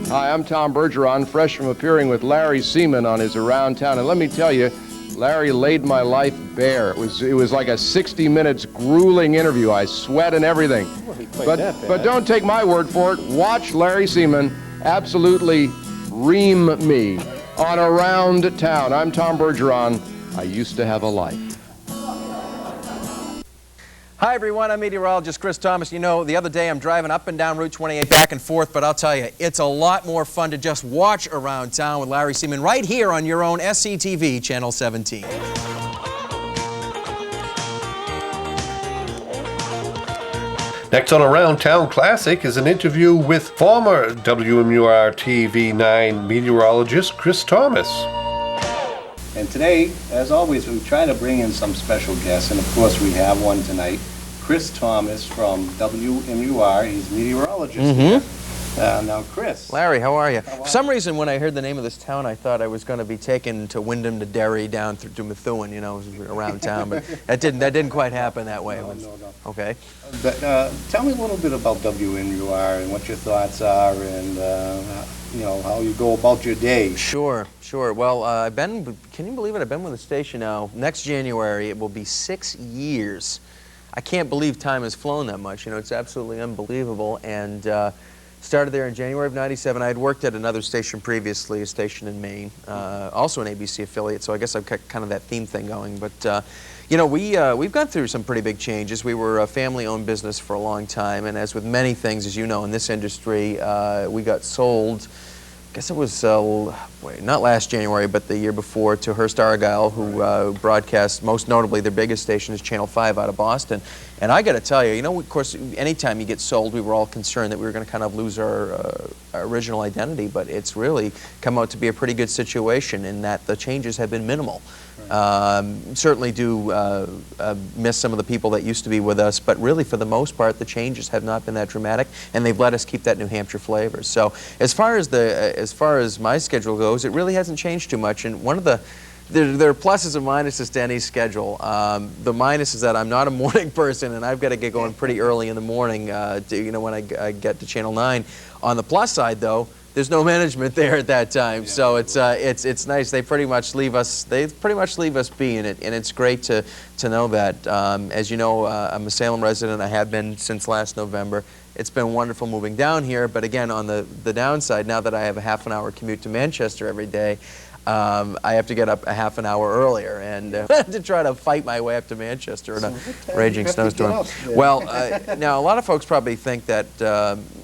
Hi, I'm Tom Bergeron, fresh from appearing with Larry Seaman on his Around Town. And let me tell you, Larry laid my life bare. It was like a 60 minutes grueling interview. I sweat and everything. But don't take my word for it. Watch Larry Seaman absolutely ream me on Around Town. I'm Tom Bergeron. I used to have a life. Hi everyone, I'm meteorologist Chris Thomas. You know, the other day I'm driving up and down Route 28 back and forth, but I'll tell you, it's a lot more fun to just watch Around Town with Larry Seaman right here on your own SCTV Channel 17. Next on Around Town Classic is an interview with former WMUR-TV9 meteorologist Chris Thomas. And today, as always, we try to bring in some special guests, and of course we have one tonight, Chris Thomas from WMUR. He's a meteorologist here. Now, Chris. Larry, how are you? For some reason, when I heard the name of this town, I thought I was going to be taken to Wyndham to Derry, down through to Methuen, you know, around town, but that didn't quite happen that way. No. Okay. But tell me a little bit about WMUR and what your thoughts are, and you know, how you go about your day. Sure. Well, can you believe it? I've been with the station now. Next January, it will be 6 years. I can't believe time has flown that much. You know, it's absolutely unbelievable. And started there in January of '97. I had worked at another station previously, a station in Maine, also an ABC affiliate. So I guess I've kept kind of that theme thing going. But you know, we've gone through some pretty big changes. We were a family-owned business for a long time, and as with many things, as you know, in this industry, we got sold. I guess it was, not last January, but the year before, to Hearst Argyle, who broadcast, most notably, their biggest station is Channel 5 out of Boston. And I got to tell you, you know, of course, anytime you get sold, we were all concerned that we were going to kind of lose our original identity, but it's really come out to be a pretty good situation in that the changes have been minimal. Certainly do miss some of the people that used to be with us, but really for the most part the changes have not been that dramatic, and they've let us keep that New Hampshire flavor. So as far as my schedule goes, it really hasn't changed too much. And one of the there are pluses and minuses to any schedule. The minus is that I'm not a morning person, and I've got to get going pretty early in the morning. You know, when I get to Channel 9. On the plus side, though, there's no management there at that time, so it's nice. They pretty much leave us be in it, and it's great to know that. As you know, I'm a Salem resident. I have been since last November. It's been wonderful moving down here, but again, on the downside, now that I have a half-an-hour commute to Manchester every day, I have to get up a half an hour earlier and to try to fight my way up to Manchester in a raging snowstorm. Well, now a lot of folks probably think that,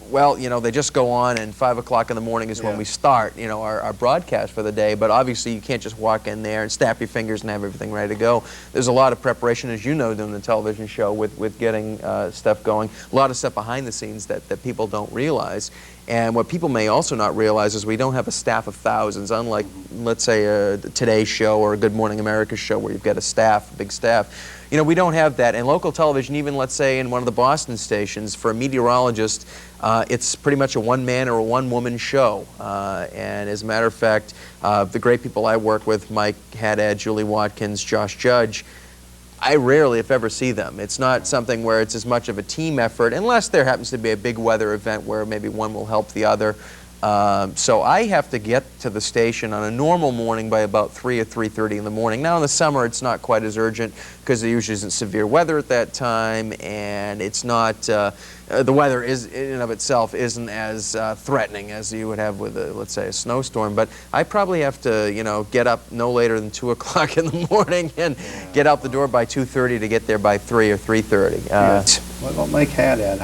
well, you know, they just go on and 5 o'clock in the morning is when we start, you know, our broadcast for the day. But obviously you can't just walk in there and snap your fingers and have everything ready to go. There's a lot of preparation, as you know, doing the television show with getting stuff going. A lot of stuff behind the scenes that people don't realize. And what people may also not realize is we don't have a staff of thousands, unlike, let's say, a Today Show or a Good Morning America show where you've got a staff, a big staff. You know, we don't have that. In local television, even, let's say, in one of the Boston stations, for a meteorologist, it's pretty much a one-man or a one-woman show. And as a matter of fact, the great people I work with, Mike, Haddad, Julie Watkins, Josh Judge, I rarely, if ever, see them. It's not something where it's as much of a team effort, unless there happens to be a big weather event where maybe one will help the other. So I have to get to the station on a normal morning by about 3 or 3:30 in the morning. Now in the summer it's not quite as urgent because there usually isn't severe weather at that time, and it's not, the weather is in and of itself isn't as threatening as you would have with, let's say, a snowstorm. But I probably have to, you know, get up no later than 2 o'clock in the morning and get out the door by 2:30 to get there by 3 or 3:30. What about Mike Haddad?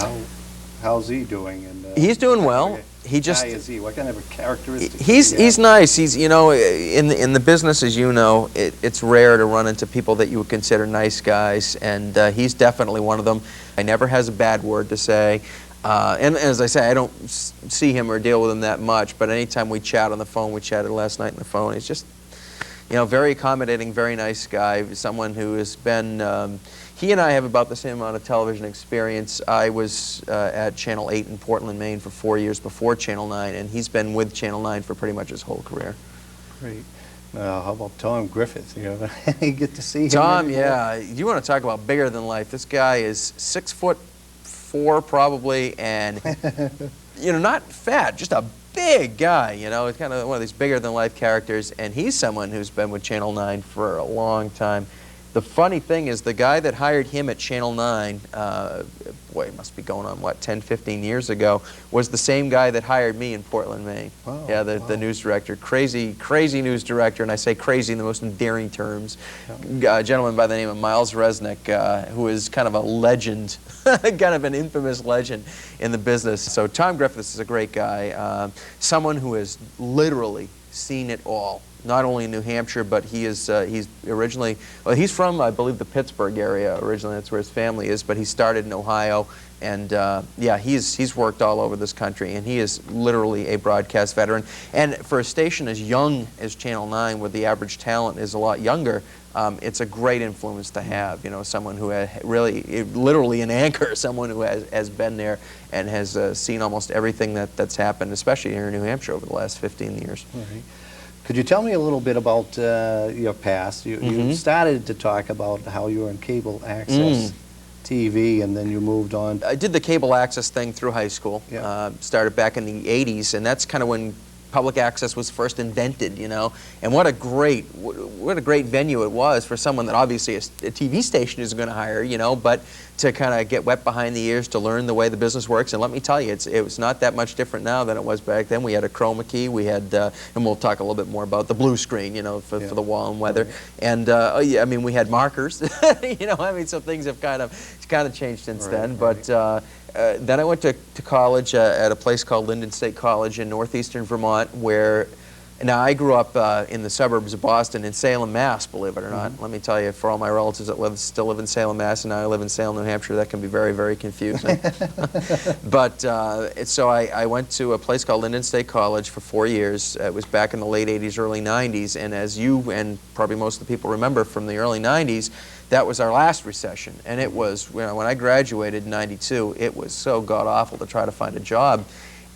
How's he doing? And, he's doing well. He just, is he? What kind of a characteristics? He's nice. He's, you know, in the business, as you know, it's rare to run into people that you would consider nice guys, and he's definitely one of them. He never has a bad word to say. And as I say, I don't see him or deal with him that much, but anytime we chat on the phone, we chatted last night on the phone, he's just, you know, very accommodating, very nice guy, someone who has been, he and I have about the same amount of television experience. I was at Channel 8 in Portland, Maine for 4 years before Channel 9, and he's been with Channel 9 for pretty much his whole career. Great. How about Tom Griffith? You know, you get to see him. Tom, yeah. You want to talk about bigger than life. This guy is 6'4" probably, and, you know, not fat, just a big guy, you know, kind of one of these bigger-than-life characters, and he's someone who's been with Channel 9 for a long time. The funny thing is the guy that hired him at Channel 9, boy, it must be going on, what, 10, 15 years ago, was the same guy that hired me in Portland, Maine. Wow, yeah, the news director. Crazy, crazy news director, and I say crazy in the most endearing terms. A gentleman by the name of Myles Resnick, who is kind of a legend, kind of an infamous legend in the business. So Tom Griffith is a great guy, someone who has literally seen it all. Not only in New Hampshire, but he's originally, well, he's from, I believe, the Pittsburgh area originally. That's where his family is, but he started in Ohio, and yeah, he's worked all over this country, and he is literally a broadcast veteran. And for a station as young as Channel 9, where the average talent is a lot younger, it's a great influence to have, you know, someone who really, literally an anchor, someone who has been there and has seen almost everything that's happened, especially here in New Hampshire over the last 15 years. Right. Could you tell me a little bit about your past? You started to talk about how you were in cable access TV, and then you moved on. I did the cable access thing through high school. Yeah. Started back in the 80s, and that's kind of when public access was first invented, you know. And what a great venue it was for someone that obviously a TV station is going to hire, you know, but to kind of get wet behind the ears, to learn the way the business works. And let me tell you, it was not that much different now than it was back then. We had a chroma key, we had, and we'll talk a little bit more about the blue screen, you know, for the wall and weather. Right. And yeah, I mean, we had markers, you know, I mean, so things have kind of changed since then. But then I went to college at a place called Lyndon State College in northeastern Vermont, where now I grew up in the suburbs of Boston, in Salem, Mass, believe it or not. Let me tell you, for all my relatives that still live in Salem, Mass, and now I live in Salem, New Hampshire, that can be very, very confusing. But so I went to a place called Lyndon State College for 4 years. It was back in the late 80s, early 90s, and as you and probably most of the people remember from the early 90s, that was our last recession. And it was, you know, when I graduated in '92, it was so god-awful to try to find a job.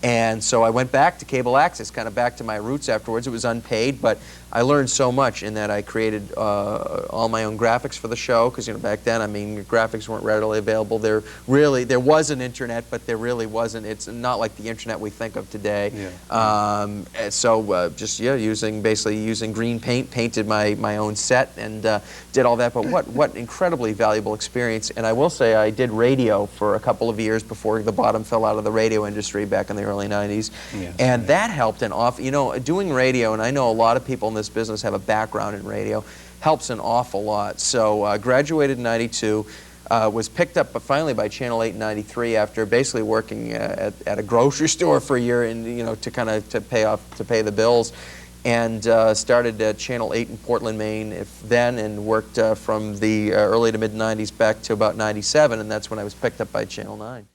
And so I went back to cable access, kind of back to my roots afterwards. It was unpaid, but I learned so much in that I created all my own graphics for the show, because, you know, back then, I mean, graphics weren't readily available. There was an internet, but there really wasn't. It's not like the internet we think of today. Yeah. So just basically using green paint, painted my own set, and did all that. But what incredibly valuable experience. And I will say I did radio for a couple of years before the bottom fell out of the radio industry back in the early 90s. Yeah. And that helped an awful, you know, doing radio, and I know a lot of people in this business have a background in radio, helps an awful lot. So graduated in '92, was picked up finally by Channel 8 in '93 after basically working at a grocery store for a year, and, you know, to pay the bills, and started at Channel 8 in Portland, Maine and worked from the early to mid '90s back to about '97, and that's when I was picked up by Channel 9.